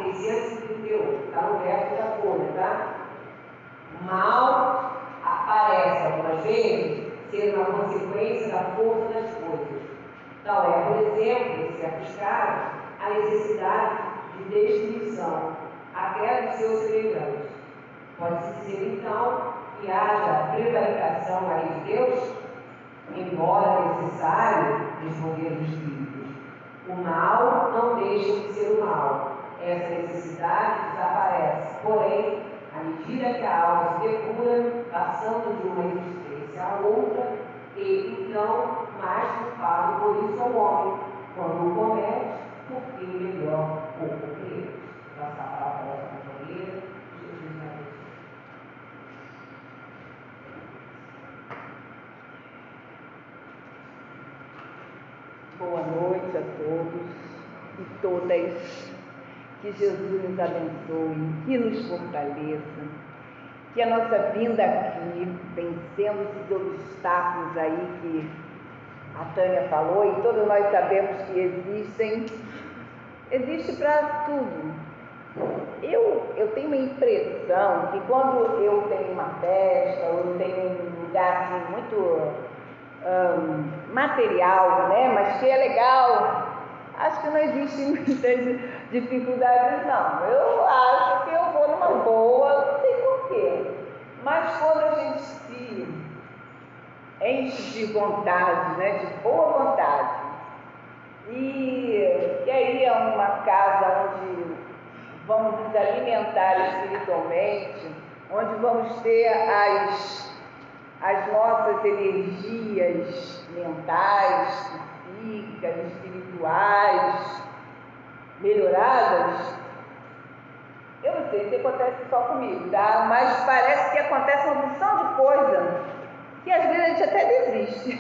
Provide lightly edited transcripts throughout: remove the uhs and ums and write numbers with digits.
638, está no verso da folha, tá? Mal parece, algumas vezes, ser uma consequência da força das coisas. Tal é, por exemplo, em certos casos, a necessidade de destruição, até dos seus semelhantes. Pode-se dizer, então, que haja prevaricação na lei de Deus, embora necessário responder os espíritos. O mal não deixa de ser o mal. Essa necessidade desaparece. Porém, à medida que a alma se depura, passando de uma existência a outra, e então mais culpado por isso é o homem, quando o comete, porque melhor o compreende. Passar a palavra para a companheira, Jesus abençoe. Boa noite a todos e todas. Que Jesus nos abençoe, que nos fortaleça, que a nossa vinda aqui, vencendo esses obstáculos aí que a Tânia falou, e todos nós sabemos que existe para tudo. Eu tenho uma impressão que quando eu tenho uma festa, ou eu tenho um lugar assim, muito material, né? Mas que é legal, acho que não existe muitas dificuldades, não. Eu acho que eu vou numa boa, não sei porquê, mas quando a gente se enche de vontade, né? De boa vontade, e quer ir a uma casa onde vamos nos alimentar espiritualmente, onde vamos ter as nossas energias mentais, psíquicas, espirituais melhoradas. Eu não sei se acontece só comigo, tá? Mas parece que acontece uma opção de coisa que às vezes a gente até desiste.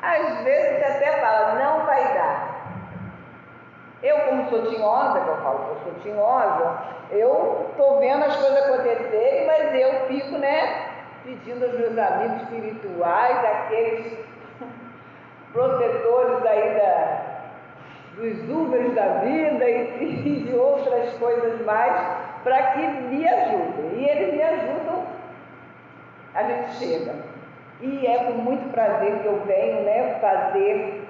Às vezes a gente até fala, não vai dar. Eu, como sou tinhosa, que eu falo que eu sou tinhosa, eu estou vendo as coisas acontecerem, mas eu fico, né, pedindo aos meus amigos espirituais, aqueles protetores aí dos Ubers da vida e de outras coisas mais, para que me ajudem. E eles me ajudam, a gente chega. E é com muito prazer que eu venho, né, fazer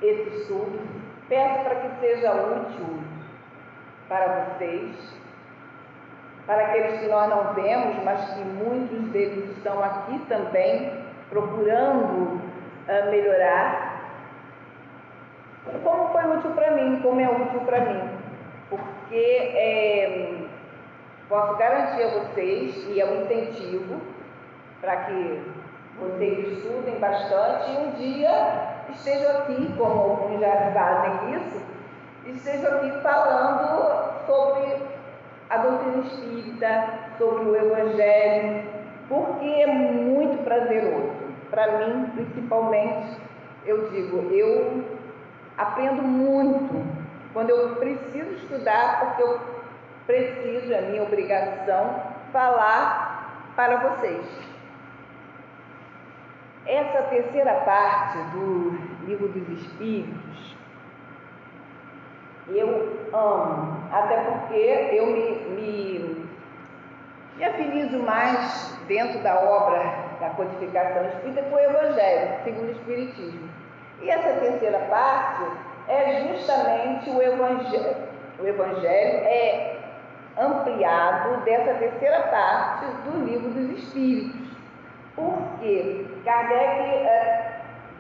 esse estudo. Peço para que seja útil para vocês, para aqueles que nós não vemos, mas que muitos deles estão aqui também, procurando melhorar. Como foi útil para mim, como é útil para mim, porque posso garantir a vocês, e é um incentivo para que vocês estudem bastante e um dia estejam aqui, como alguns já fazem isso, estejam aqui falando sobre a doutrina espírita, sobre o Evangelho, porque é muito prazeroso. Para mim, principalmente, eu digo, eu aprendo muito quando eu preciso estudar, porque eu preciso, é minha obrigação, falar para vocês. Essa terceira parte do Livro dos Espíritos, eu amo, até porque eu me afinizo mais dentro da obra da codificação espírita com o Evangelho, segundo o Espiritismo. E essa terceira parte é justamente o Evangelho. O Evangelho é ampliado dessa terceira parte do Livro dos Espíritos. Porque Kardec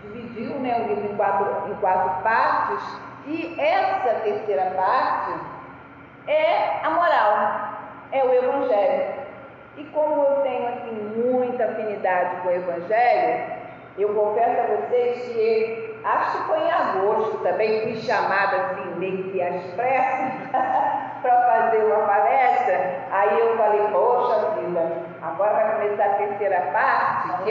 dividiu, né, o livro em quatro partes, e essa terceira parte é a moral, é o Evangelho. E como eu tenho assim, muita afinidade com o Evangelho, eu confesso a vocês que acho que foi em agosto também, fui chamada assim, meio que às pressas, para fazer uma palestra. Aí eu falei, poxa vida, agora vai começar a terceira parte, que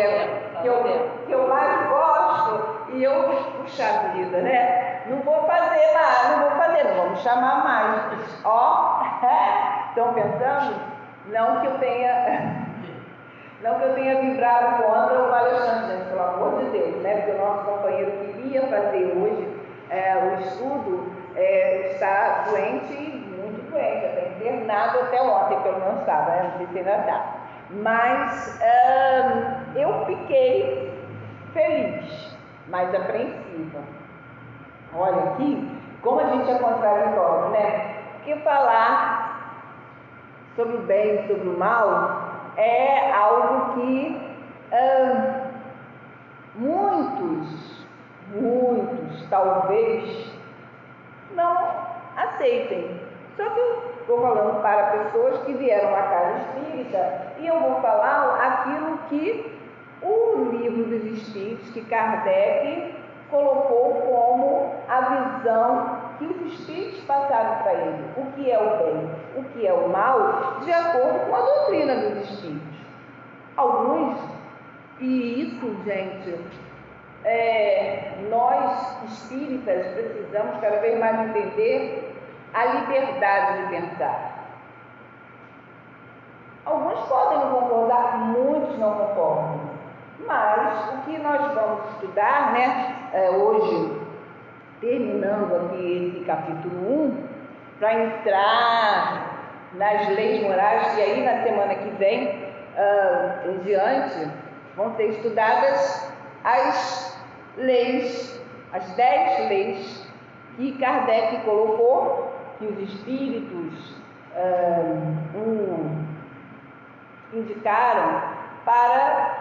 eu mais gosto, e eu, puxa vida, né? Não vou fazer mais, não vou me chamar mais. Ó, estão pensando? Não que eu tenha vibrado contra o palestrante, gente, pelo amor de Deus, né? Porque o nosso companheiro que ia fazer hoje o estudo está doente, muito doente. terminado até ontem, pelo menos estava, né? Não sei se ainda está. Mas eu fiquei feliz, mas apreensiva. Olha aqui, como a gente é contraditório, né? Porque falar sobre o bem e sobre o mal é algo que muitos talvez não aceitem. Só que eu estou falando para pessoas que vieram à casa espírita e eu vou falar aquilo que o livro dos Espíritos, que Kardec colocou como a visão que os Espíritos passaram para ele. O que é o bem, o que é o mal, de acordo com a doutrina dos Espíritos. Alguns, e isso, gente, nós espíritas precisamos cada vez mais entender a liberdade de pensar. Alguns podem não concordar, muitos não concordam, mas o que nós vamos estudar, né, hoje, terminando aqui esse capítulo 1, para entrar nas leis morais, e aí na semana que vem em diante vão ser estudadas as leis, as 10 leis que Kardec colocou, que os espíritos indicaram para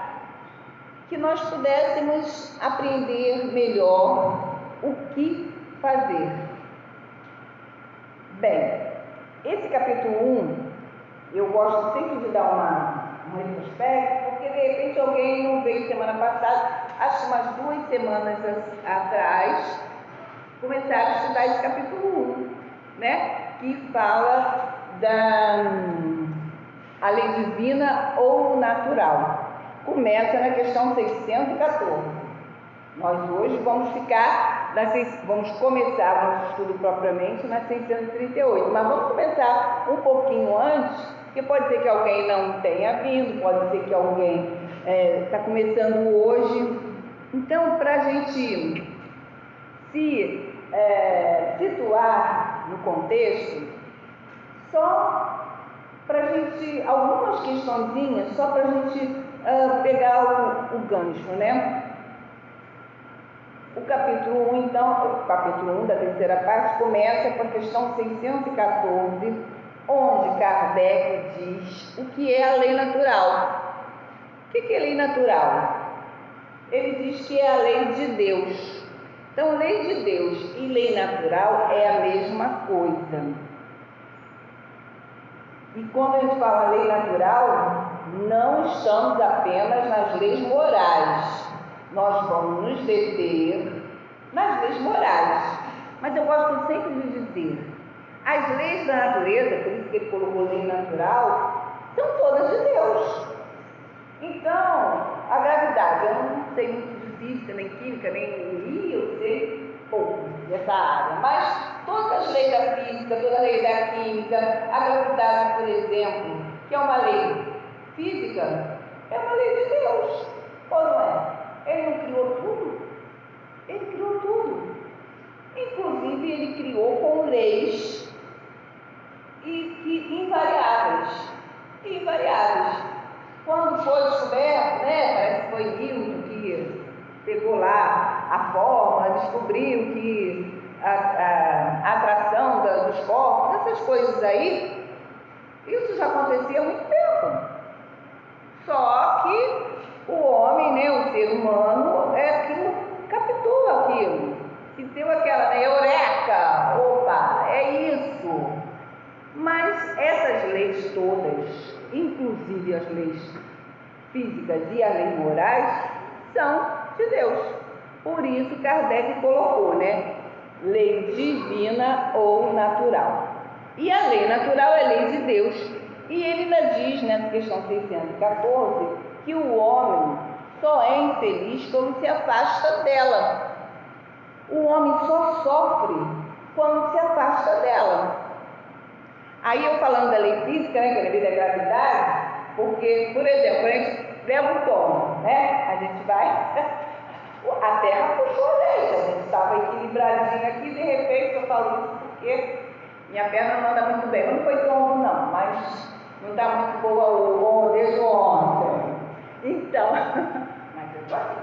que nós pudéssemos aprender melhor o que fazer. Bem, esse capítulo 1, eu gosto sempre de dar um retrospecto, porque de repente alguém não veio semana passada, acho que umas 2 semanas atrás, começaram a estudar esse capítulo 1, né? Que fala a lei divina ou natural. Começa na questão 614. Nós hoje vamos começar o nosso estudo propriamente na 638, mas vamos começar um pouquinho antes, porque pode ser que alguém não tenha vindo, pode ser que alguém está começando hoje. Então, para a gente se situar no contexto, só para a gente, algumas questõezinhas, só para a gente pegar o gancho, né? O capítulo 1, então, o capítulo 1 da terceira parte começa com a questão 614, onde Kardec diz o que é a lei natural. O que é lei natural? Ele diz que é a lei de Deus. Então, lei de Deus e lei natural é a mesma coisa. E quando a gente fala lei natural, não estamos apenas nas leis morais. Nós vamos nos deter nas leis morais. Mas eu gosto sempre de dizer, as leis da natureza, por isso que ele colocou lei natural, são todas de Deus. Então, a gravidade, eu não sei muito de física, nem química, nem eu sei pouco dessa área, mas todas as leis da física, toda a lei da química, a gravidade, por exemplo, que é uma lei física, é uma lei de Deus, ou não é? Ele não criou tudo? Ele criou tudo. Inclusive, ele criou com leis invariáveis. Quando foi descoberto, né, parece que foi Newton que pegou lá a fórmula, descobriu que a atração dos corpos, essas coisas aí, isso já acontecia há muito tempo. Só que o homem, né, o ser humano, que captou aquilo, que deu aquela eureka, opa, é isso. Mas essas leis todas, inclusive as leis físicas e as leis morais, são de Deus. Por isso Kardec colocou, né, lei divina ou natural. E a lei natural é lei de Deus. E ele ainda diz, nessa questão 614, que o homem só é infeliz quando se afasta dela. O homem só sofre quando se afasta dela. Aí eu falando da lei física, né, que é a lei da gravidade, porque, por exemplo, a gente leva um tomo, né? A gente vai, a terra puxou a gente estava equilibradinho aqui, de repente eu falo isso porque minha perna não anda muito bem, mas não foi tombo não. não, mas não está muito boa desde ontem. Então, mas eu tô aqui.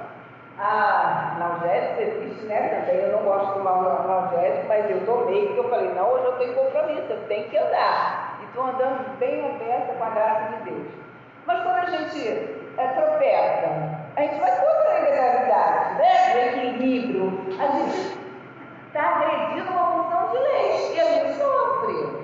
Analgésico existe, né, também. Eu não gosto de tomar analgésico, mas eu tomei, porque eu falei, não, hoje eu tenho compromisso, eu tenho que andar. E estou andando bem aberta com a graça de Deus. Mas quando a gente tropeça, a gente vai contra a lei da gravidade, né? Do equilíbrio. A gente está agredindo uma função de leis e a gente sofre.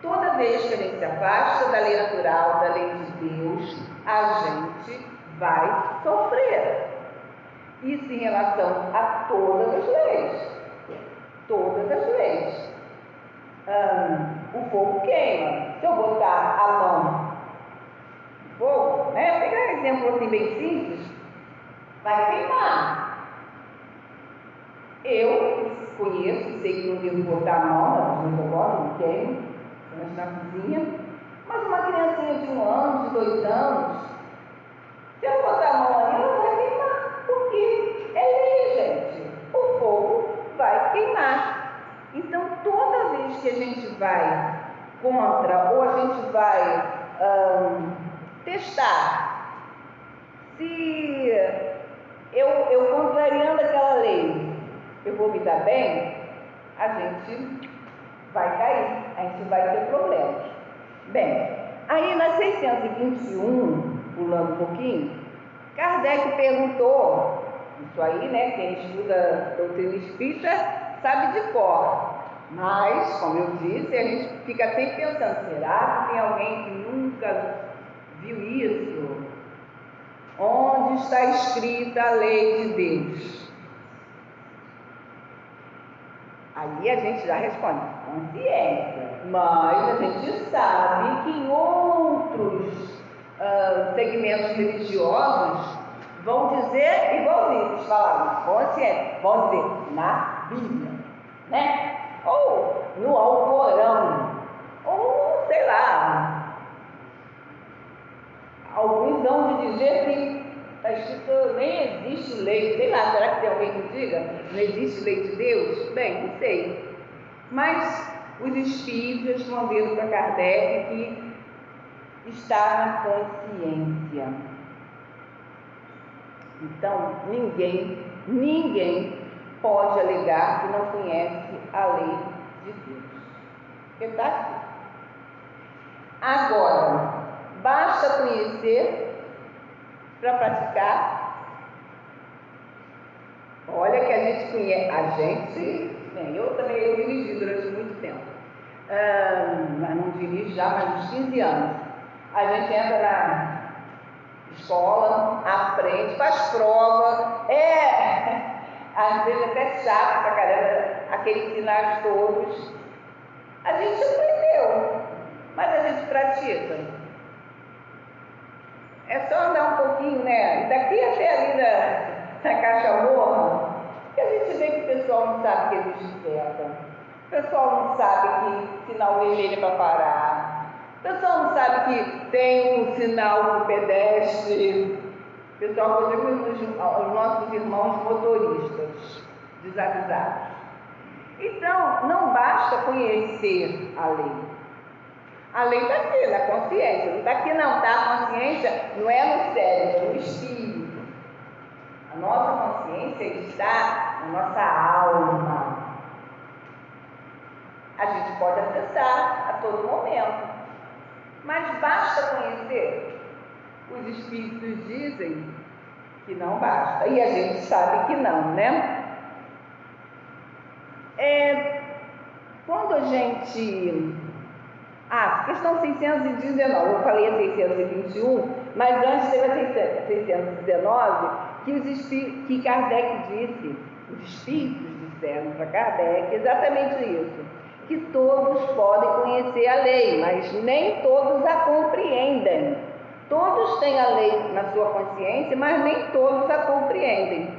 Toda vez que a gente se afasta da lei natural, da lei de Deus, a gente vai sofrer. Isso em relação a todas as leis. Todas as leis. O fogo queima. Se eu botar a mão no fogo, né? Pegar um exemplo assim bem simples, vai queimar. Eu conheço, sei que não devo botar a mão, mas agora não queimo, mas na cozinha. Mas uma criancinha de 1 ano, de 2 anos, se eu botar a mão ali, ela vai queimar, porque é lei, gente. O fogo vai queimar. Então, toda vez que a gente vai contra, ou a gente vai testar, se eu contrariando aquela lei, eu vou me dar bem, a gente vai cair, a gente vai ter problemas. Bem, aí na 621, pulando um pouquinho, Kardec perguntou, isso aí, né, quem estuda doutrina espírita sabe de cor, mas, como eu disse, a gente fica sempre pensando, será que tem alguém que nunca viu isso? Onde está escrita a lei de Deus? Aí a gente já responde, consciência, mas a gente sabe que em outros segmentos religiosos vão dizer igualzinho, eles falaram, consciência, vão dizer na Bíblia, né? Ou no Alcorão, ou sei lá. Alguns vão dizer que está escrito, nem existe lei, sei lá, será que tem alguém que diga? Não existe lei de Deus? Bem, não sei. Mas os espíritos responderam para Kardec que está na consciência. Então, ninguém pode alegar que não conhece a lei de Deus. Porque está aqui. Agora, basta conhecer para praticar. Olha que a gente conhece, eu dirigi durante muito tempo, mas não dirijo já há uns 15 anos. A gente entra na escola, aprende, faz prova, às vezes até chato pra caramba, aqueles sinais todos. A gente aprendeu, mas a gente pratica. É só andar um pouquinho, né? Daqui até ali na Caixa Morra, que a gente vê que o pessoal não sabe que existe seta. O pessoal não sabe que sinal vermelho é para parar. O pessoal não sabe que tem um sinal para o pedestre. O pessoal, por exemplo, os nossos irmãos motoristas desavisados. Então, não basta conhecer a lei. A lei está aqui, na consciência. Não está aqui não, tá? A consciência não é no cérebro, é no espírito. A nossa consciência está na nossa alma. A gente pode acessar a todo momento. Mas basta conhecer? Os espíritos dizem que não basta. E a gente sabe que não, né? Quando a gente... questão 619, eu falei a 621, mas antes teve a 619, que Kardec disse, os espíritos disseram para Kardec exatamente isso, que todos podem conhecer a lei, mas nem todos a compreendem. Todos têm a lei na sua consciência, mas nem todos a compreendem.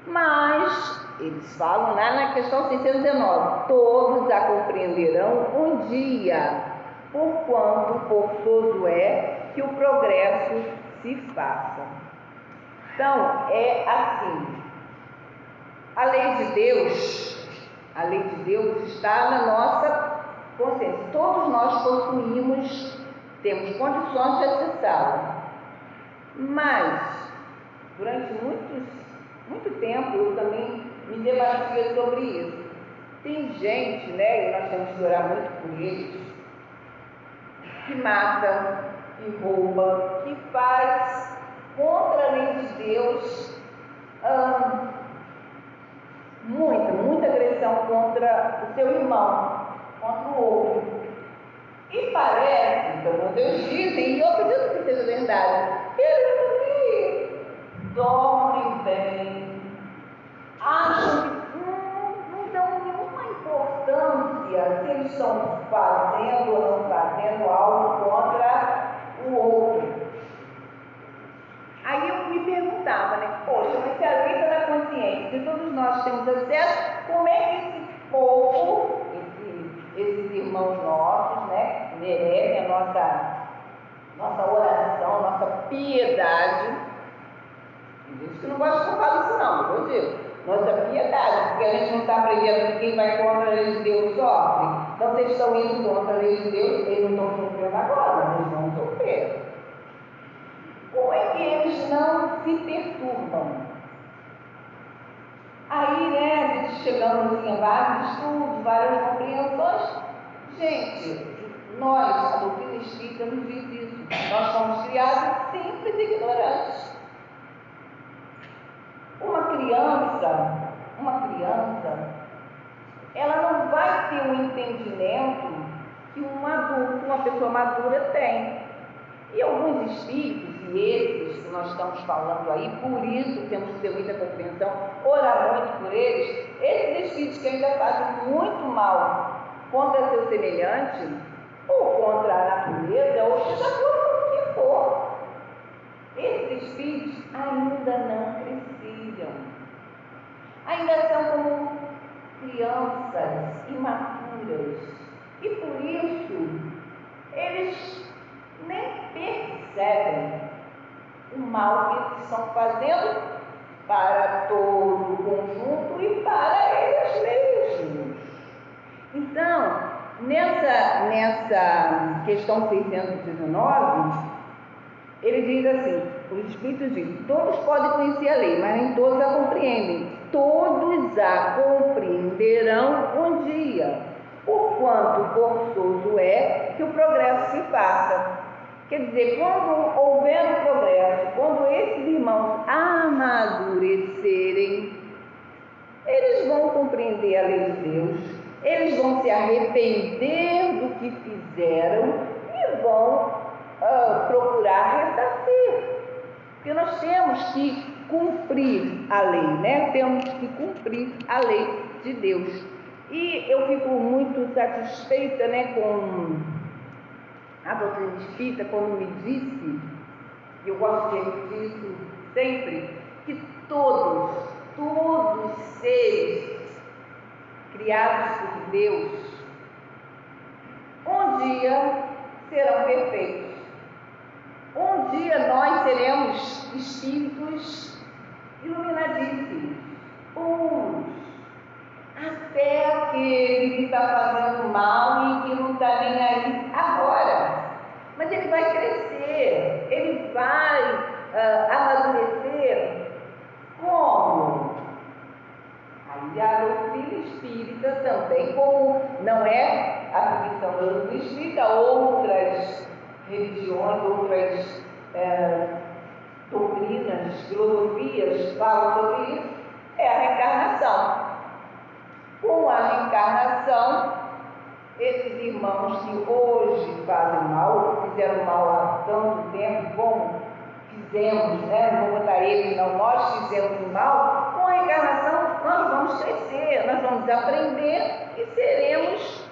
Mas eles falam lá na questão 619, todos a compreenderão um dia, porquanto forçoso é que o progresso se faça. Então, é assim, a lei de Deus está na nossa consciência. Todos nós possuímos, temos condições de acessá-la. Mas, durante muito tempo, eu também me debatia sobre isso. Tem gente, né, e nós temos que orar muito por eles, que mata, que rouba, que faz contra a lei de Deus, muita agressão contra o seu irmão, contra o outro. E parece, pelo menos eles dizem, e eu acredito que seja verdade, eles também dormem bem, acham que não dão nenhuma importância se eles estão fazendo ou não fazendo algo contra o outro. Aí eu me perguntava, né? Poxa, mas se a lei está na consciência, se todos nós temos acesso, como é que esse povo, esses irmãos nossos, né, merecem a nossa oração, nossa piedade? Tem gente que não gosta que eu fale isso não, eu digo, nossa piedade, porque a gente não está aprendendo que quem vai contra a lei de Deus sofre. Então vocês estão indo contra a lei de Deus, eles não estão sofrendo agora, eles vão sofrer. Como é que eles não se perturbam? Aí, né, a gente chegando assim, a vários estudos, várias compreensões. Gente, nós, a doutrina espírita nos diz isso. Nós somos criados simples e ignorantes. Uma criança, ela não vai ter um entendimento que um adulto, uma pessoa madura tem. E alguns espíritos, e esses que nós estamos falando aí, por isso temos que ter muita compreensão, orar muito por eles, esses espíritos que ainda fazem muito mal contra seu semelhante, ou contra a natureza, ou seja o que for, esses espíritos ainda não cresceram, ainda são como crianças imaturas, e por isso eles nem percebem o mal que eles estão fazendo para todo o conjunto e para eles mesmos. Então, nessa questão 619, ele diz assim, os Espíritos dizem, todos podem conhecer a lei, mas nem todos a compreendem. Todos a compreenderão um dia, porquanto forçoso é que o progresso se faça. Quer dizer, quando houver o progresso, quando esses irmãos amadurecerem, eles vão compreender a lei de Deus, eles vão se arrepender do que fizeram e vão procurar ressarcir. Porque nós temos que cumprir a lei, né? Temos que cumprir a lei de Deus. E eu fico muito satisfeita, né, com a doutrina espírita, quando me disse, e eu gosto de repetir isso sempre, que todos seres criados por Deus, um dia serão perfeitos. Um dia nós seremos espíritos iluminadíssimos, puros, até aquele que está fazendo mal e que não está nem aí agora. Mas ele vai crescer, ele vai amadurecer. Como? Aí a doutrina espírita também, como não é a tradição da doutrina espírita, outras religiões, outras doutrinas, filosofias falam sobre isso, é a reencarnação. Com a reencarnação, esses irmãos que hoje fazem mal, fizeram mal há tanto tempo, como fizemos, né? Não vou botar eles, não, nós fizemos o mal, com a reencarnação nós vamos crescer, nós vamos aprender e seremos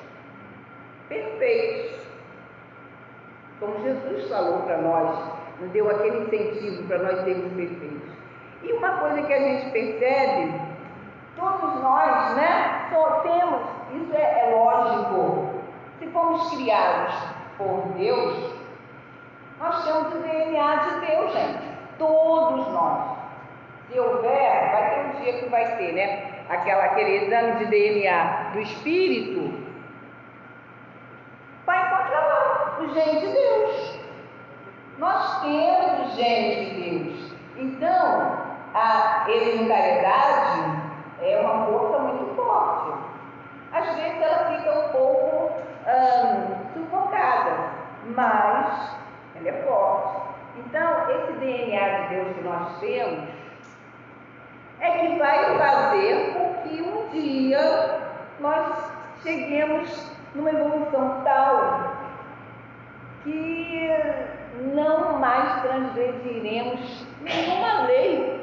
perfeitos. Como Jesus falou para nós, nos deu aquele incentivo para nós sermos perfeitos. E uma coisa que a gente percebe, todos nós, né, só temos, isso é lógico, se fomos criados por Deus, nós temos o DNA de Deus, gente, todos nós. Se houver, vai ter um dia que vai ter, né, aquele exame de DNA do espírito, o gene de Deus. Nós temos o gene de Deus. Então, a hereditariedade é uma força muito forte. Às vezes ela fica um pouco sufocada, mas ela é forte. Então, esse DNA de Deus que nós temos é que vai fazer com que um dia nós cheguemos numa evolução tal que não mais transgrediremos nenhuma lei,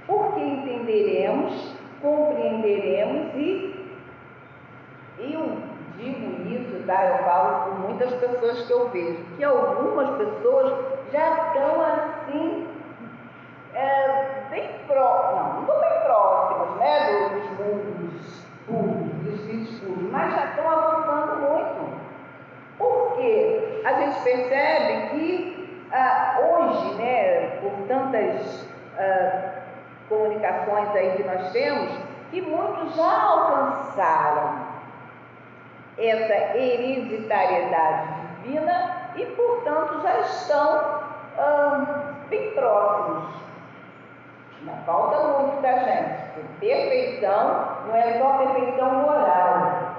porque entenderemos, compreenderemos e eu digo isso, tá? Eu falo com muitas pessoas que eu vejo, que algumas pessoas já estão assim, não estou bem próximas, né, dos mundos públicos, dos espíritos públicos, mas já estão avançando muito. Porque a gente percebe que hoje, né, por tantas comunicações aí que nós temos, que muitos já alcançaram essa hereditariedade divina e, portanto, já estão bem próximos. Não falta muito da gente. Perfeição não é só perfeição moral.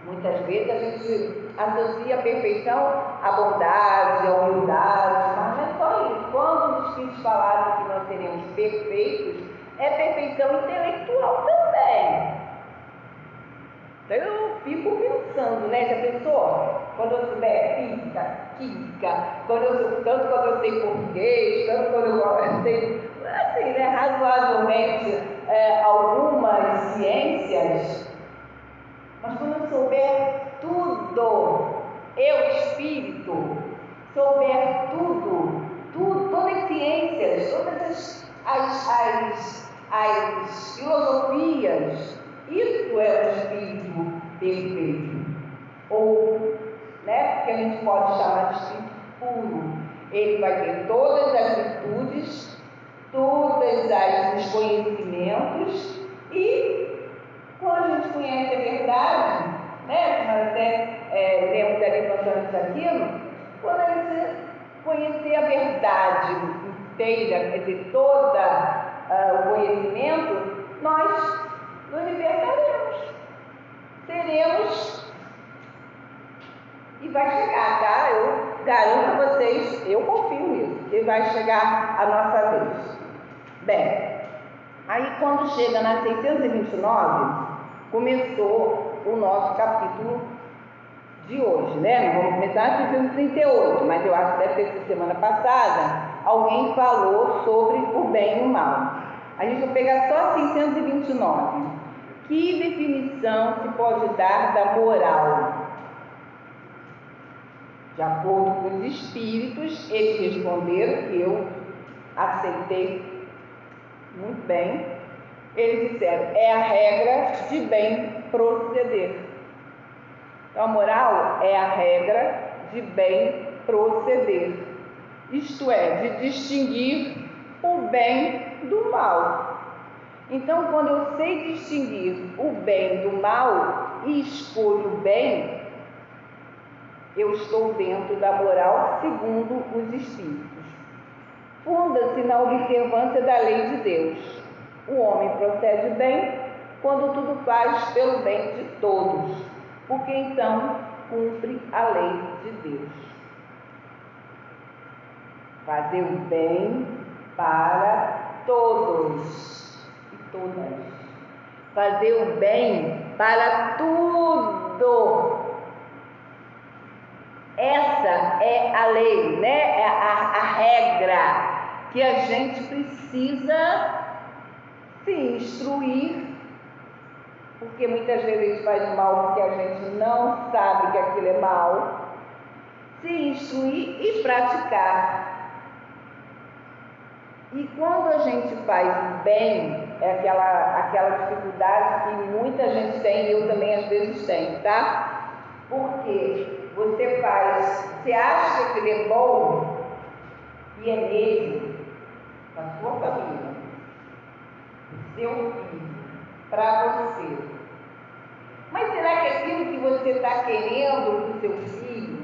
Muitas vezes a gente associa a perfeição à bondade, à humildade, mas não é só isso. Quando os Espíritos falaram que nós seremos perfeitos, é perfeição intelectual também. Então eu fico pensando, né? Já pensou? Quando eu souber física, química, tanto quando eu sei português, tanto quando eu sei, assim, né, razoavelmente, algumas ciências, mas quando eu souber tudo, eu, espírito, souber tudo, todas as ciências, todas as filosofias, isso é o espírito perfeito. Ou, né, que a gente pode chamar de espírito puro. Ele vai ter todas as virtudes, todos os conhecimentos e quando a gente conhece a verdade, né, nós até lemos ali passando aquilo, quando a gente conhecer a verdade inteira, quer dizer, todo o conhecimento, nós nos libertaremos, seremos, e vai chegar, tá? Eu garanto a vocês, eu confio nisso, que vai chegar a nossa vez. Bem, aí quando chega na 629, começou o nosso capítulo de hoje, né? Vamos começar na 638, mas eu acho que deve ter sido semana passada, alguém falou sobre o bem e o mal. A gente vai pegar só 629. Que definição se pode dar da moral? De acordo com os espíritos, eles responderam, que eu aceitei muito bem. Eles disseram, é a regra de bem proceder. Então, a moral é a regra de bem proceder. Isto é, de distinguir o bem do mal. Então, quando eu sei distinguir o bem do mal e escolho o bem, eu estou dentro da moral segundo os espíritos. Funda-se na observância da lei de Deus. O homem procede bem quando tudo faz pelo bem de todos, porque então cumpre a lei de Deus. Fazer o bem para todos e todas. Fazer o bem para tudo. Essa é a lei, né? É a regra que a gente precisa se instruir, porque muitas vezes a gente faz mal porque a gente não sabe que aquilo é mal. Se instruir e praticar. E quando a gente faz bem, é aquela dificuldade que muita gente tem, e eu também às vezes tenho, tá? Porque você acha que aquilo é bom, e é mesmo, para a sua família, o seu filho, para você. Mas será que aquilo que está querendo para o seu filho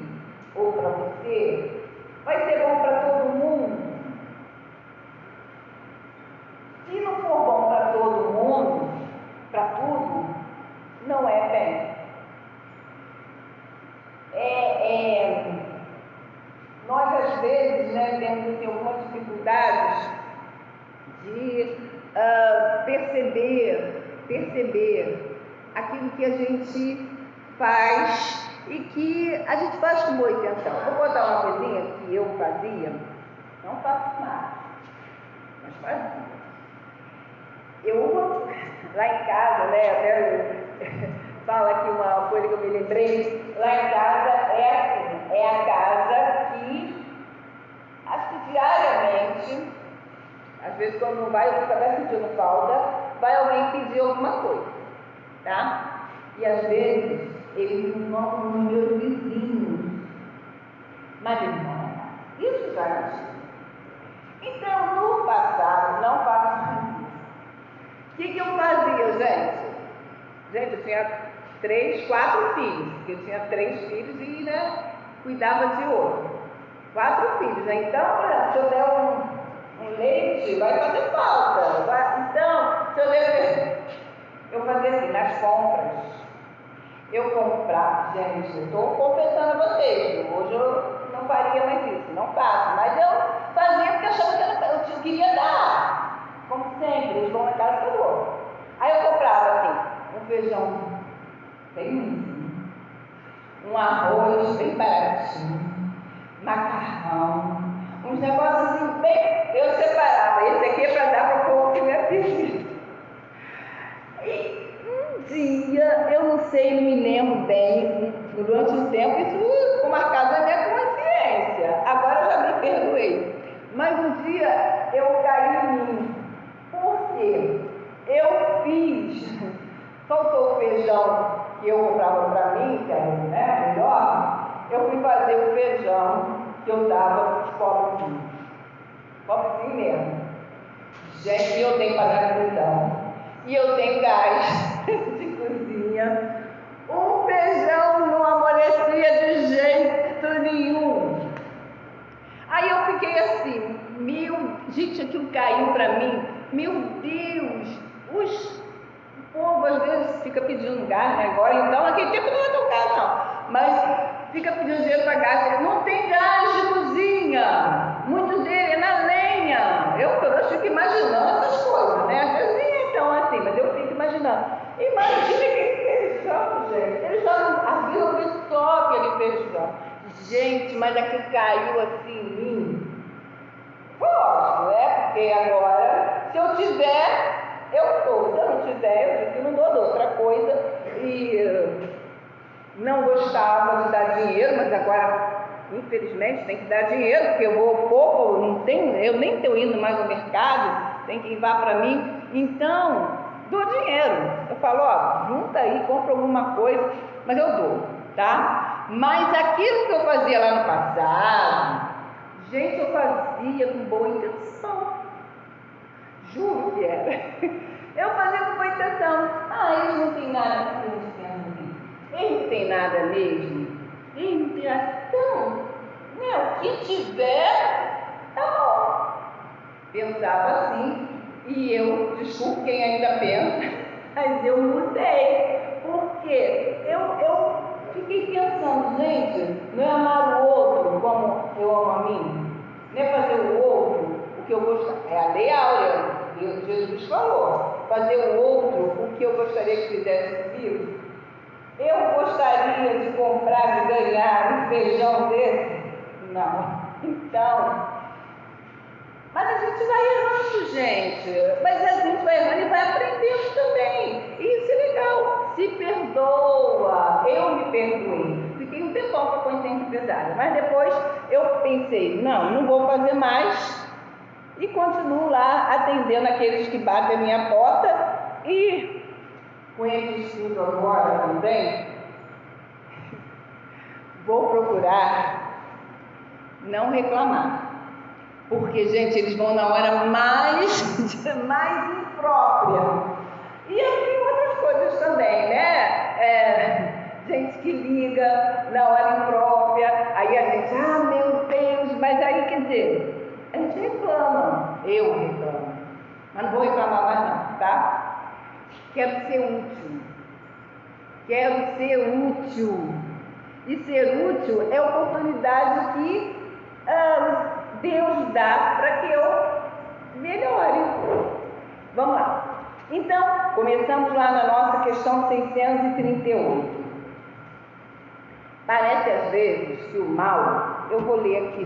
ou para você, vai ser bom para todo mundo. Se não for bom para todo mundo, para tudo, não é bem. Nós, às vezes, né, temos assim, algumas dificuldades de perceber aquilo que a gente faz e que a gente faz com boa intenção. Vou contar uma coisinha que eu fazia, não faço mais, mas fazia. Eu, lá em casa, né, até fala aqui uma coisa que eu me lembrei, lá em casa é assim, é a casa que, acho que diariamente, às vezes quando não vai, eu fico até pedindo falta, vai alguém pedir alguma coisa, tá? E às vezes eles não notam nos meus vizinhos, mas eles não é nada. Isso já é antigo. Então, no passado, não faço mais isso. O que eu fazia, gente? Gente, eu tinha 3, 4 filhos, porque eu tinha 3 filhos e, né, cuidava de outro. 4 filhos, né? Então, por exemplo, se eu der um leite, vai fazer falta. Então, se eu der... Eu fazia assim, nas compras. Eu comprava, gente, eu estou confessando a vocês, hoje eu não faria mais isso, não faço, mas eu fazia porque achava que eu queria dar, como sempre, eles vão na casa do outro. Aí eu comprava assim, um feijão bem lisinho, um arroz bem baratinho, macarrão, uns negócios assim bem, eu separava, esse aqui é para dar para o povo que me assiste. E um dia, eu não sei, não me lembro bem, durante um tempo isso ficou marcado na minha consciência, agora eu já me perdoei, mas um dia eu caí em mim, porque eu fiz, faltou o feijão que eu comprava para mim, que era, né, melhor, eu fui fazer o feijão que eu dava para os pobrezinhos mesmo. Gente, eu tenho padarizão e eu tenho gás de cozinha. O feijão não amolecia de jeito nenhum. Aí eu fiquei assim, gente, aquilo caiu para mim, meu Deus, o povo às vezes fica pedindo gás, né? Agora então, naquele tempo não ia tocar não, mas fica pedindo dinheiro para gás, não tem gás de cozinha, muito dele é na lenha. Eu fico imaginando essas coisas, né? Às vezes nem é tão assim, mas eu fico imaginando. Imagina aquele feijão, gente, eles aquilo que só aquele feijão. Gente, mas aquilo caiu assim em mim. Lógico, né? Porque agora, se eu tiver, eu dou. Se eu não tiver, eu digo que não dou outra coisa. E não gostava de dar dinheiro, mas agora, infelizmente, tem que dar dinheiro, porque eu vou pouco, eu nem estou indo mais ao mercado, tem que vá para mim. Então, dou dinheiro. Eu falo, ó, junta aí, compra alguma coisa, mas eu dou, tá? Mas aquilo que eu fazia lá no passado, gente, eu fazia com boa intenção. Juro que era. Eu fazia com boa intenção. Eles não têm nada, eles não têm nada mesmo. Então, né, o que tiver, tá bom. Pensava assim, e eu, desculpe quem ainda pensa, mas eu mudei. Por quê? Eu fiquei pensando, gente, não é amar o outro como eu amo a mim, não é fazer o outro o que eu gostaria, é a lei áurea, Jesus falou, fazer o outro o que eu gostaria que fizesse comigo. Eu gostaria de comprar, de ganhar um feijão desse? Não. Então, mas a gente vai errando, gente. Mas a gente vai errando e vai aprendendo também. Isso é legal. Se perdoa. Eu me perdoei. Fiquei um tempão com a consciência pesada. Mas depois eu pensei, não vou fazer mais. E continuo lá atendendo aqueles que batem a minha porta. E com esse estudo agora também, vou procurar não reclamar. Porque, gente, eles vão na hora mais imprópria. E assim outras coisas também, né? Gente, que lindo. na hora imprópria, aí a gente, meu Deus, mas aí quer dizer, a gente reclama, eu reclamo, mas não vou reclamar mais não, tá? Quero ser útil, e ser útil é a oportunidade que Deus dá para que eu melhore. Vamos lá. Então, começamos lá na nossa questão 638. Parece às vezes que o mal, eu vou ler aqui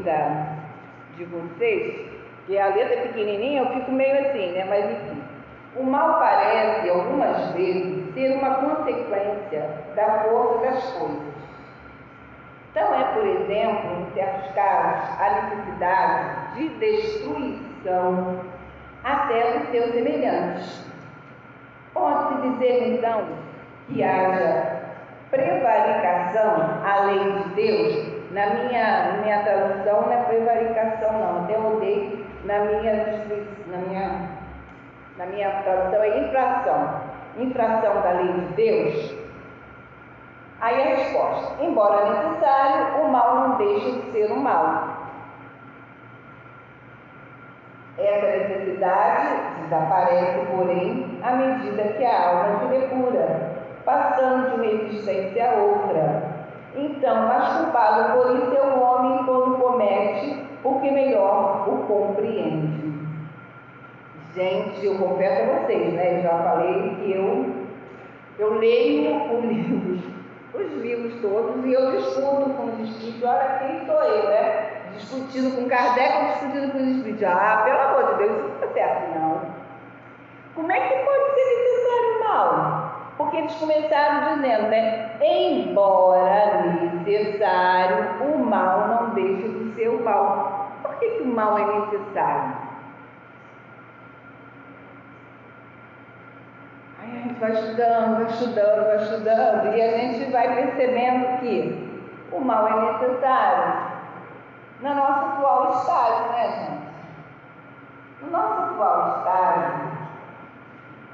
de vocês, que a letra é pequenininha, eu fico meio assim, né? Mas enfim. O mal parece, algumas vezes, ser uma consequência da força das coisas. Então é, por exemplo, em certos casos, a necessidade de destruição até dos seus semelhantes. Pode-se dizer, então, que haja prevaricação à lei de Deus. Na minha tradução não é prevaricação, não. Até olhei na minha tradução é infração. Infração da lei de Deus. Aí a resposta: embora necessário, o mal não deixa de ser um mal. Essa necessidade desaparece, porém, à medida que a alma se depura, passando de uma existência a outra. Então, mais culpado por isso é o homem quando comete, porque melhor o compreende. Gente, eu confesso a vocês, né? Eu já falei que eu leio os livros todos e eu discuto com os espíritos. Olha, quem sou eu, né? Discutindo com Kardec ou discutindo com os espíritos. Pelo amor de Deus, isso não está certo, não. Como é que pode ser necessário o mal? Porque eles começaram dizendo, né? Embora necessário, o mal não deixa de ser o mal. Por que o mal é necessário? Aí a gente vai estudando, e a gente vai percebendo que o mal é necessário no nosso atual estágio, né, gente? No nosso atual estágio,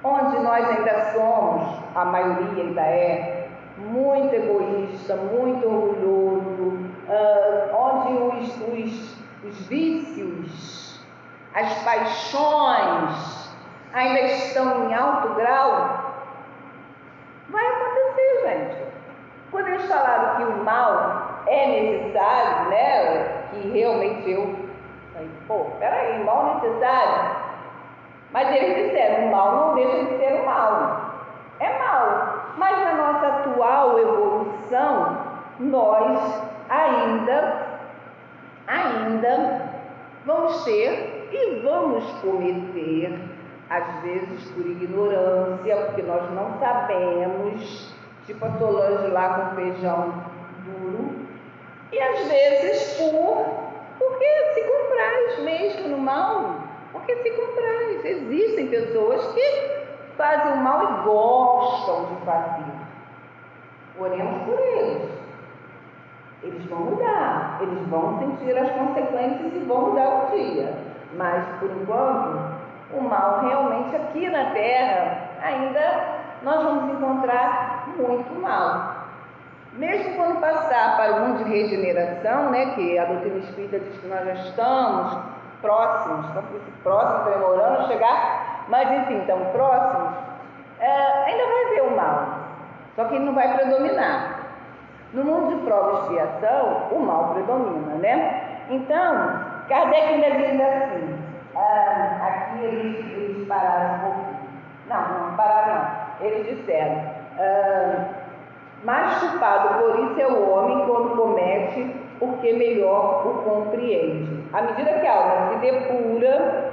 onde nós ainda somos, a maioria ainda é, muito egoísta, muito orgulhoso, onde os vícios, as paixões ainda estão em alto grau, vai acontecer, gente. Quando eles falaram que o mal é necessário, né, que realmente eu falei, peraí, o mal é necessário? Mas eles disseram, o mal não deixa de ser o mal. É mal. Mas na nossa atual evolução, nós ainda vamos ter e vamos cometer, às vezes por ignorância, porque nós não sabemos, tipo a Solange lá com feijão duro, e às vezes porque se compraz mesmo no mal, porque se compraz. Existem pessoas que fazem o mal e gostam de fazer. Oremos por eles. Eles vão mudar, eles vão sentir as consequências e vão mudar um dia. Mas, por enquanto, o mal realmente aqui na Terra, ainda nós vamos encontrar muito mal. Mesmo quando passar para o mundo de regeneração, né, que a doutrina espírita diz que nós já estamos próximos, demorando a chegar, mas enfim, estamos próximos, ainda vai haver o mal, só que ele não vai predominar. No mundo de prova e expiação, o mal predomina, né? Então, Kardec ainda diz assim, aqui eles pararam um pouquinho. Não pararam não. Eles disseram, mais culpado por isso é o homem quando comete, porque melhor o compreende. À medida que a alma se depura,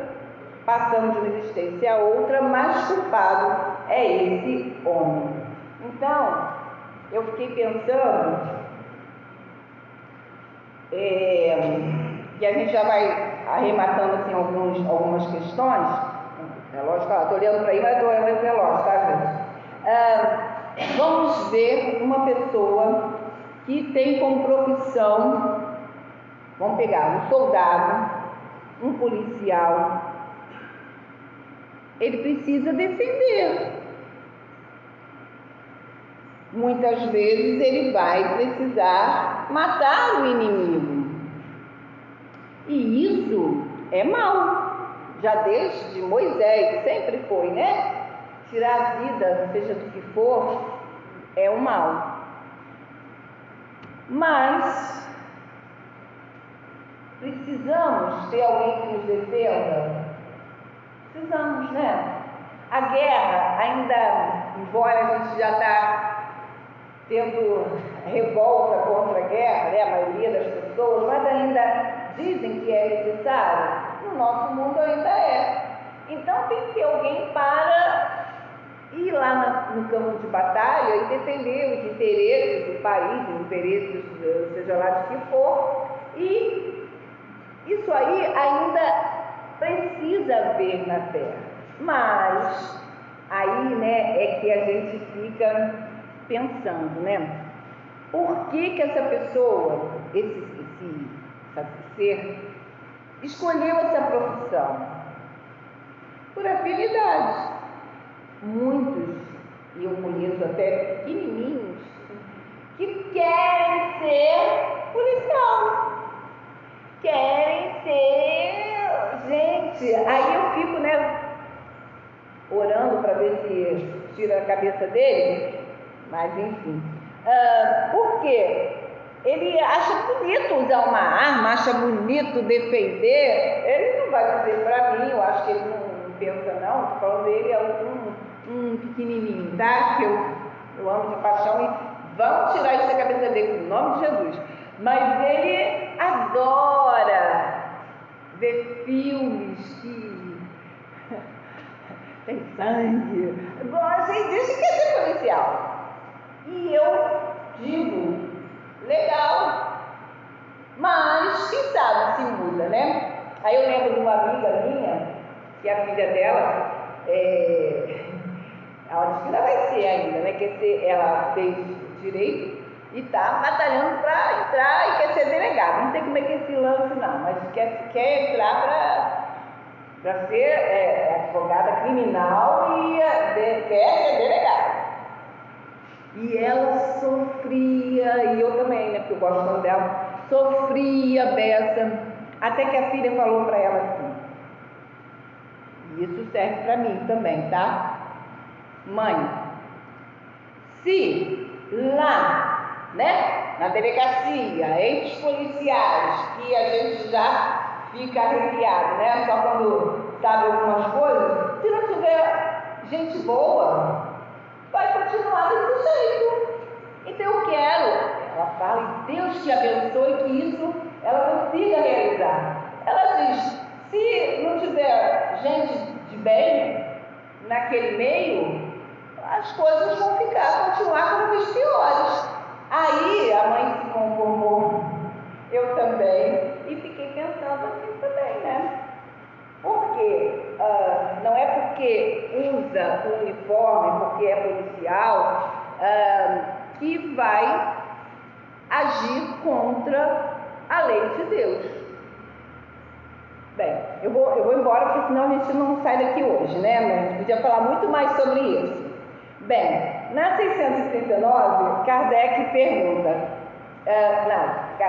passando de uma existência a outra, mais culpado é esse homem. Então, eu fiquei pensando que a gente já vai arrematando assim, algumas questões. Relógio, estou olhando para aí, mas estou olhando para o relógio, tá, gente? Vamos ver uma pessoa que tem como profissão, vamos pegar um soldado, um policial, ele precisa defender. muitas vezes ele vai precisar matar o inimigo. E isso é mal. Já desde Moisés sempre foi, né? Tirar a vida, seja do que for, é o mal. Mas precisamos ter alguém que nos defenda? Precisamos, né? A guerra, ainda, embora a gente já está tendo revolta contra a guerra, né? A maioria das pessoas, mas ainda dizem que é necessário. No nosso mundo ainda é. Então tem que ter alguém para ir lá no campo de batalha e defender os interesses do país, os interesses, seja lá de que for. E isso aí ainda precisa haver na Terra. Mas aí, né, é que a gente fica pensando, né? Por que essa pessoa, esse ser, escolheu essa profissão? Por afinidade. Muitos, e eu conheço até pequenininhos, que querem ser policial. Querem ser gente. Aí eu fico, né, orando para ver se tira a cabeça dele, mas enfim. Por quê? Ele acha bonito usar uma arma, acha bonito defender. Ele não vai dizer para mim, eu acho que ele não pensa não, estou falando dele, é um pequenininho, tá? Que eu amo de paixão e vamos tirar isso da cabeça dele, em nome de Jesus. Mas ele adora ver filmes que tem sangue. Bom, assim, diz que quer ser policial. E eu digo, legal, mas quem sabe se muda, né? Aí eu lembro de uma amiga minha, que a filha dela, ela disse que não vai ser ainda, né? Ela fez direito e está batalhando para entrar e quer ser delegada. Não sei como é que é esse lance não, mas quer entrar para ser advogada criminal e quer ser delegada. E ela sofria, e eu também, né, porque eu gosto tanto dela, sofria beça, até que a filha falou para ela assim, e isso serve para mim também, tá? Mãe, se lá, né, na delegacia, entre os policiais, que a gente já fica arrepiado, né, só quando sabe algumas coisas, se não tiver gente boa, vai continuar desse jeito. Então eu quero, ela fala, e Deus te abençoe que isso ela consiga realizar. Ela diz, se não tiver gente de bem naquele meio, as coisas vão continuar cada vez piores. Aí a mãe se conformou, eu também, e fiquei pensando assim também, né? Porque não é porque usa o uniforme, porque é policial, que vai agir contra a lei de Deus. Bem, eu vou embora, porque senão a gente não sai daqui hoje, né? Mas a gente podia falar muito mais sobre isso. Bem, na 639, Kardec pergunta,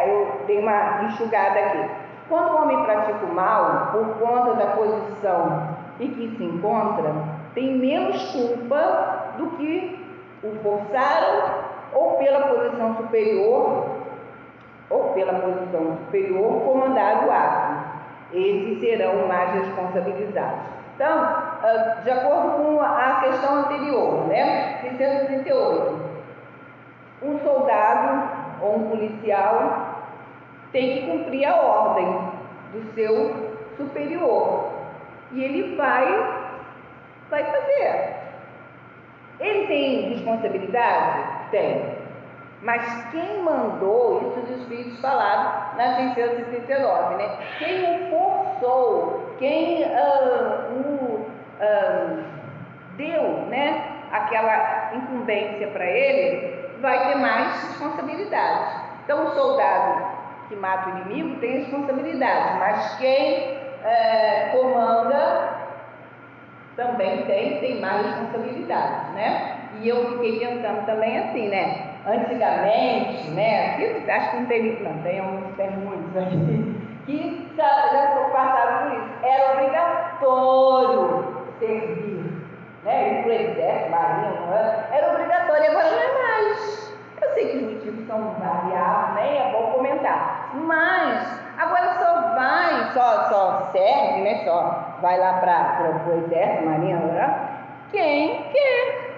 eu dei uma enxugada aqui. Quando o homem pratica o mal, por conta da posição em que se encontra, tem menos culpa do que o forçaram ou pela posição superior comandar o ato. Esses serão mais responsabilizados. Então, de acordo com a questão anterior, né, 638, um soldado ou um policial tem que cumprir a ordem do seu superior e ele vai fazer. Ele tem responsabilidade? Tem. Mas quem mandou, isso os Espíritos falaram na 639, né? Quem o forçou, quem deu, né, aquela incumbência para ele, vai ter mais responsabilidade. Então, o soldado que mata o inimigo tem responsabilidade, mas quem comanda também tem mais responsabilidades, né? E eu fiquei pensando também assim, né? Antigamente, né? Aqui, acho que tem muitos aqui, que já passaram por isso. Era obrigatório servir, né? Ir para o exército, marinha, era obrigatório, agora não é mais. Eu sei que os motivos são variados, nem é bom comentar, mas agora só serve, né? Só vai lá para o exército, marinha, quem quer,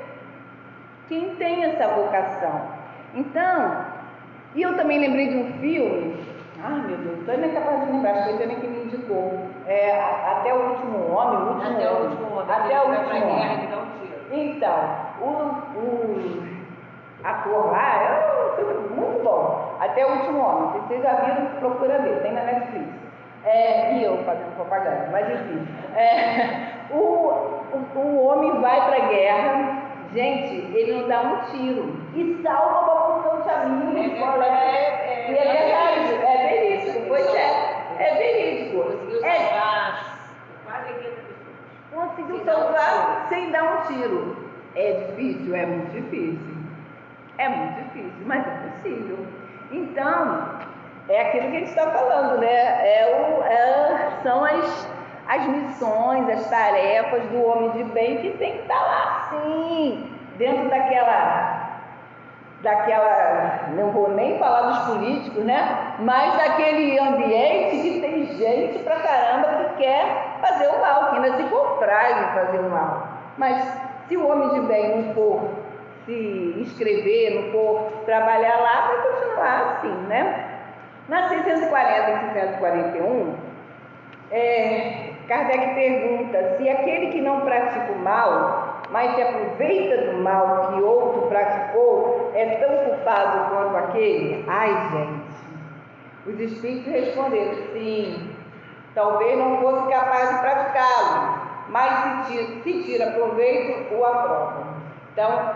quem tem essa vocação. Então, e eu também lembrei de um filme, meu Deus, eu não é capaz de lembrar, acho que foi também que me indicou, Até o Último Homem, Até o Último Homem. Então, o ator lá é um filme muito bom, Até o Último Homem, se vocês já viram, procura ver, tem na Netflix. E eu fazendo propaganda, mas enfim. O homem vai para a guerra, gente, ele não dá um tiro e salva uma porção de amigos, colegas. E é verdade, é verídico, pois é verídico. Conseguiu salvar quase 80 pessoas. Conseguiu salvar sem dar um tiro. É difícil, é muito difícil. É muito difícil, mas é possível. Então, é aquilo que a gente está falando, né? São as missões, as tarefas do homem de bem que tem que estar lá, sim, dentro daquela, não vou nem falar dos políticos, né? Mas daquele ambiente que tem gente pra caramba que quer fazer o mal, que ainda se comprar em fazer o mal. Mas se o homem de bem não for se inscrever, não for trabalhar lá, vai continuar assim, né? Na 640 e 641, Kardec pergunta se aquele que não pratica o mal, mas se aproveita do mal que outro praticou, é tão culpado quanto aquele? Ai, gente, os espíritos responderam, sim, talvez não fosse capaz de praticá-lo, mas se tira proveito, o aprova. Então,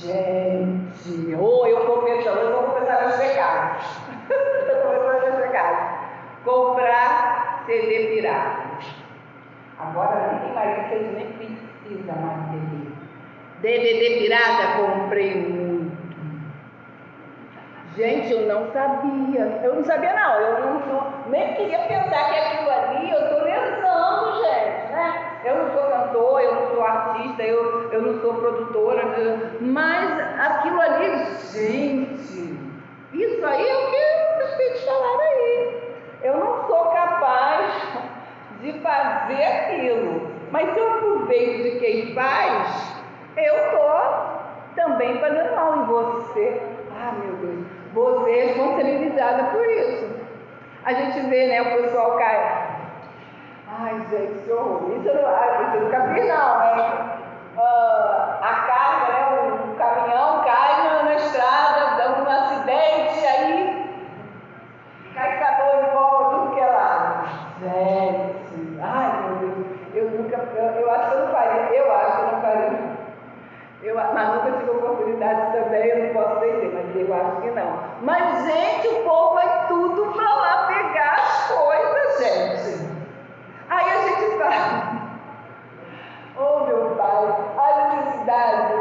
gente, eu vou começar a chegar. Comprar CD pirata. Agora nem mais, vocês nem precisam mais de DVD pirata, comprei muito. Gente, eu não sabia. Eu não sabia não, nem queria pensar que aquilo ali, eu estou lesando, gente, né? Eu não sou cantor, eu não sou artista, eu não sou produtora, mas aquilo ali, gente, isso aí é o que os espíritos falaram aí. Eu não sou capaz de fazer aquilo, mas se eu aproveito de quem faz, eu estou também fazendo mal em você. Meu Deus, você é responsabilizada por isso. A gente vê, né, o pessoal cai. Ai, gente, que horror. Isso eu nunca vi, não, né? A carga, né, o caminhão cai na estrada, dando um acidente, aí cai calor de volta, tudo que é lá. Gente, ai, meu Deus, eu acho que eu não faria, mas nunca tive oportunidade também, eu não posso dizer, mas eu acho que não. Mas, gente, o povo vai tudo pra lá pegar as coisas, gente. Aí a gente fala, oh meu pai, a necessidade,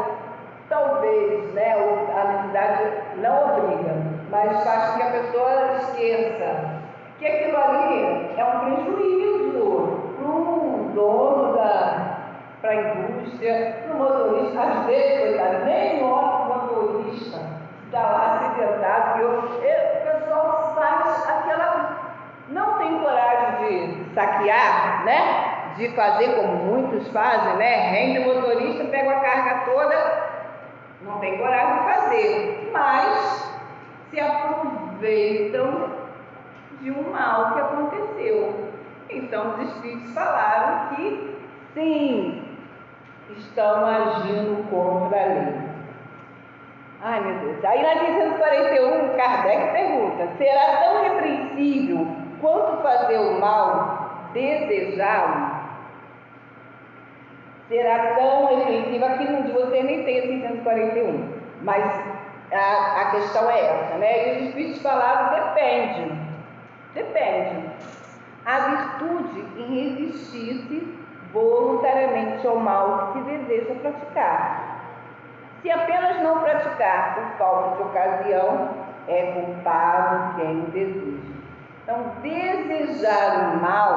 talvez, né, a necessidade não obriga, mas faz com que a pessoa esqueça que aquilo ali é um prejuízo para o dono para a indústria, para o motorista, às vezes, coitado, nem o motorista está lá acidentado, o pessoal faz aquela, não tem coragem de saquear, né? De fazer como muitos fazem, né? Rende o motorista, pega a carga toda, não tem coragem de fazer, mas se aproveitam de um mal que aconteceu. Então os espíritos falaram que sim, estão agindo contra a lei. Ai, meu Deus. Aí na 641, Kardec pergunta: será tão repreensível quanto fazer o mal, desejá-lo? Será tão repreensível? Aqui no de você nem tem a 641, mas a questão é essa, né? E os espíritos falaram: depende. A virtude em resistir-se voluntariamente ao mal que deseja praticar. Se apenas não praticar por falta de ocasião, é culpado quem o deseja. Então, desejar o mal,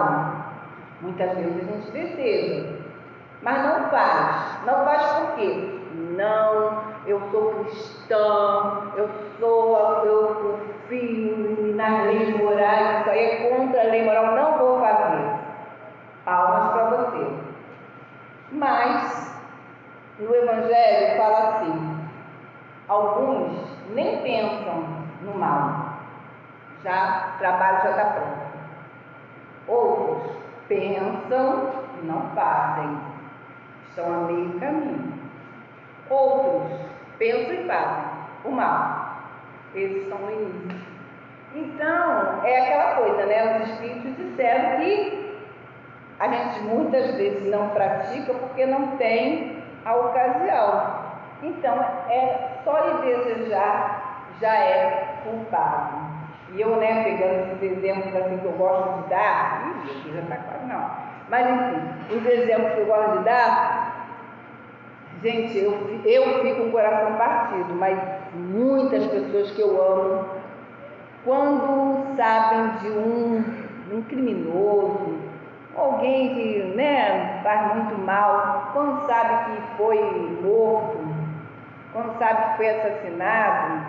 muitas vezes a gente deseja, mas não faz. Não faz por quê? Não, eu sou cristã, eu confio nas leis morais, isso aí é contra a lei moral, não vou fazer. Palmas para você. Mas, no Evangelho fala assim, alguns nem pensam no mal, já o trabalho já está pronto. Outros pensam e não fazem, estão a meio caminho. Outros pensam e fazem o mal, eles estão no início. Então, é aquela coisa, né? Os Espíritos disseram que a gente muitas vezes não pratica porque não tem a ocasião. Então, só lhe desejar já é culpado. E eu, né, pegando esses exemplos assim que eu gosto de dar, aqui já está quase não. Mas enfim, os exemplos que eu gosto de dar, gente, eu fico com o coração partido, mas muitas pessoas que eu amo, quando sabem de um criminoso, alguém que, né, faz muito mal, quando sabe que foi morto, quando sabe que foi assassinado,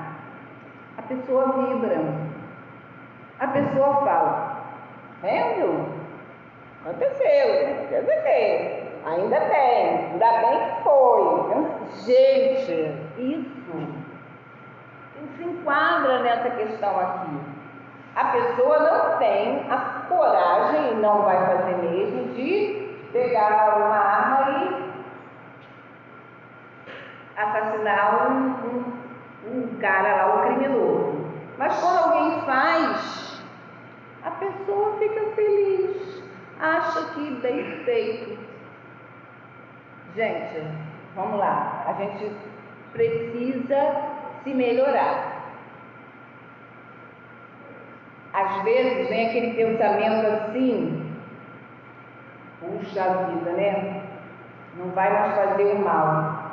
a pessoa vibra. A pessoa fala, vendo? Aconteceu, quer dizer que ainda bem, ainda bem que foi. Gente, isso se enquadra nessa questão aqui. A pessoa não tem a coragem, e não vai fazer mesmo, de pegar uma arma e assassinar um cara lá, um criminoso. Mas quando alguém faz, a pessoa fica feliz, acha que bem feito. Gente, vamos lá, a gente precisa se melhorar. Às vezes vem aquele pensamento assim, puxa vida, né? Não vai mais fazer o mal.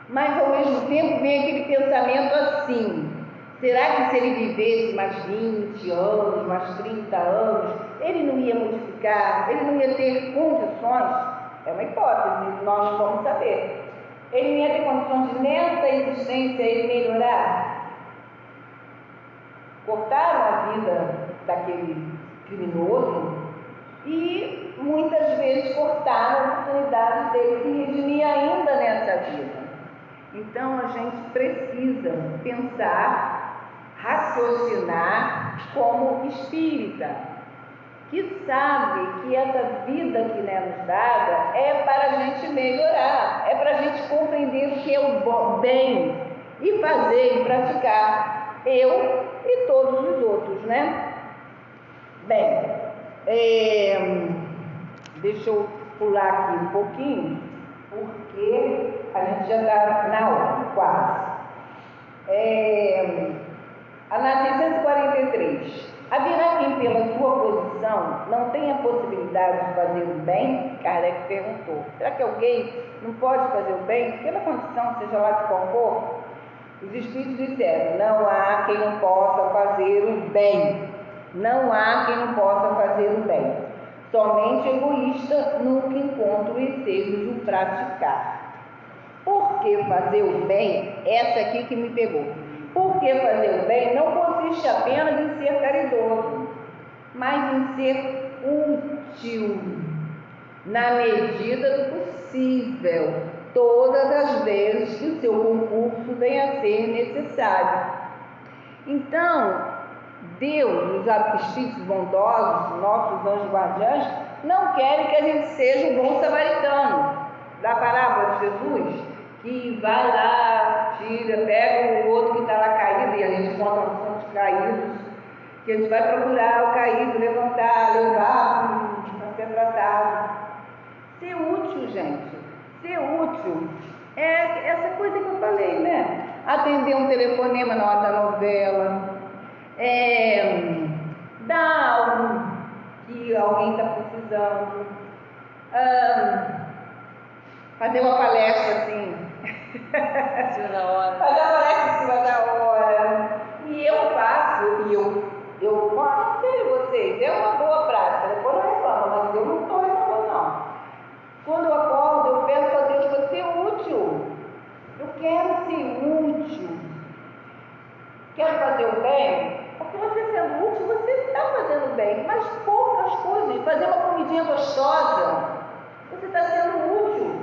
Mas ao mesmo tempo vem aquele pensamento assim, será que se ele vivesse mais 20 anos, mais 30 anos, ele não ia modificar, ele não ia ter condições? É uma hipótese, nós não vamos saber. Ele não ia ter condições de nessa existência ele melhorar? Cortaram a vida daquele criminoso e muitas vezes cortaram a oportunidade dele se redimir ainda nessa vida. Então a gente precisa pensar, raciocinar como espírita, que sabe que essa vida que nos dada é para a gente melhorar, é para a gente compreender o que é o bem e fazer e praticar, eu e todos os outros, né? Bem, deixa eu pular aqui um pouquinho, porque a gente já está na hora, quase. A 943. Haverá quem, pela sua posição, não tenha possibilidade de fazer o bem? Kardec perguntou. Será que alguém não pode fazer o bem pela condição, seja lá de qual for? Os Espíritos disseram, não há quem não possa fazer o bem. Não há quem não possa fazer o bem. Somente egoísta nunca encontra o ensejo de praticar. Por que fazer o bem? Essa aqui que me pegou. Porque fazer o bem não consiste apenas em ser caridoso, mas em ser útil, na medida do possível, todas as vezes que o seu concurso venha a ser necessário. Então, Deus, os espíritos bondosos, nossos anjos guardiães, não querem que a gente seja o bom samaritano da parábola de Jesus, que vai lá, tira, pega o outro que está lá caído, e a gente conta os santos caídos, que a gente vai procurar o caído, levantar, levar para ser tratado. Ser útil, gente, ser útil é essa coisa que eu falei, né? Atender um telefonema na hora da novela, dar algo que alguém está precisando, fazer uma palestra assim. Em cima da hora. Fazer uma palestra em cima da hora. E eu faço, não sei vocês, é uma boa prática, depois não reclama, mas eu não estou reclamando não. Quando eu acordo, eu peço a Deus para ser útil. Eu quero ser útil. Quero fazer o bem, porque você sendo útil, você está fazendo bem, mas poucas coisas. Fazer uma comidinha gostosa, você está sendo útil.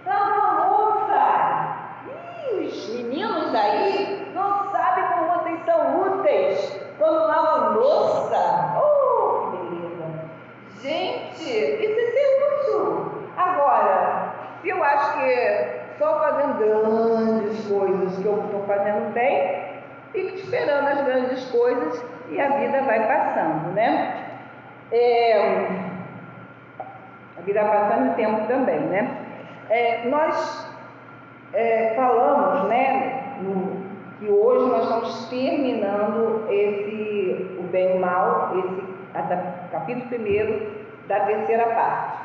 Lavar a louça. Os meninos aí não sabem como vocês são úteis quando lavam louça. Oh, que beleza! Gente, isso é ser útil. Agora, se eu acho que só fazendo grandes coisas que eu estou fazendo bem, fico esperando as grandes coisas e a vida vai passando, né? A vida vai passando e o tempo também, né? Nós falamos, né, que hoje nós estamos terminando o bem e o mal, capítulo 1 da terceira parte.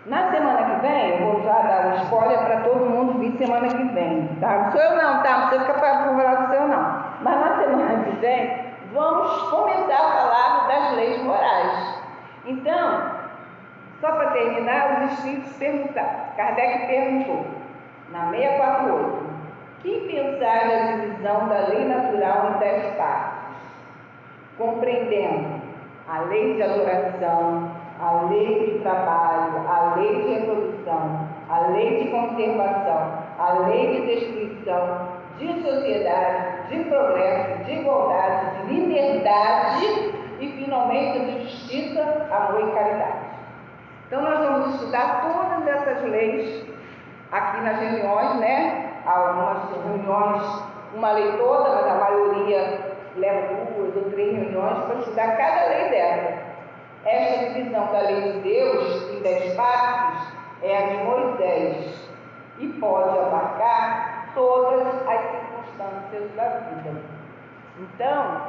Na semana que vem, eu vou já dar um spoiler para todo mundo vir semana que vem, tá? Não sou eu não, tá? Não precisa ficar favorável do seu não. Mas na semana que vem, vamos começar a falar das leis morais. Então, só para terminar, os espíritos perguntaram. Kardec perguntou, na 648, que pensar da divisão da lei natural em 10 partes, compreendendo a lei de adoração, a lei de trabalho, a lei de reprodução, a lei de conservação, a lei de destruição, de sociedade, de progresso, de igualdade, de liberdade e, finalmente, de justiça, amor e caridade. Então, nós vamos estudar todas essas leis aqui nas reuniões, né? Algumas reuniões, uma lei toda, mas a maioria leva 2 ou 3 reuniões para estudar cada lei dessa. Esta divisão da lei de Deus em 10 partes é a de Moisés e pode abarcar todas as circunstâncias da vida. Então,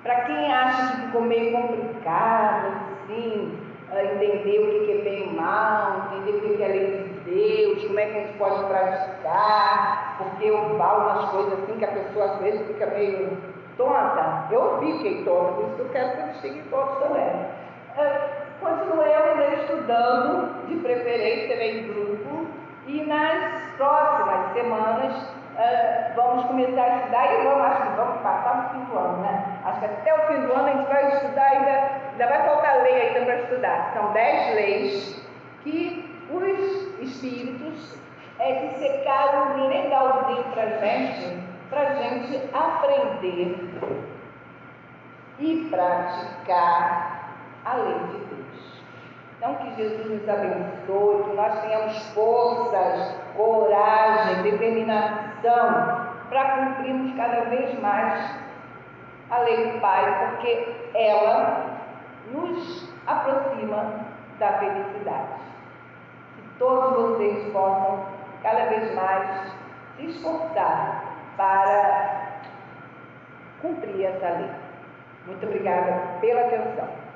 para quem acha que ficou meio complicado, assim, entender o que é bem e mal, entender o que é a lei de Deus, como é que a gente pode praticar, porque eu falo umas coisas assim que a pessoa às vezes fica meio tonta. Eu fiquei tonta, por isso que eu quero que eles fiquem tontos também. Continuemos estudando, de preferência em grupo, e nas próximas semanas vamos começar a estudar e acho que vamos passar no fim do ano, né? Acho que até o fim do ano a gente vai estudar, ainda vai faltar lei ainda para estudar. São 10 leis que os espíritos dissecaram legalzinho para a gente aprender e praticar a lei de Deus. Então, que Jesus nos abençoe, que nós tenhamos forças, coragem, determinação para cumprirmos cada vez mais a lei do Pai, porque ela nos aproxima da felicidade. Que todos vocês possam cada vez mais se esforçar para cumprir essa lei. Muito obrigada pela atenção.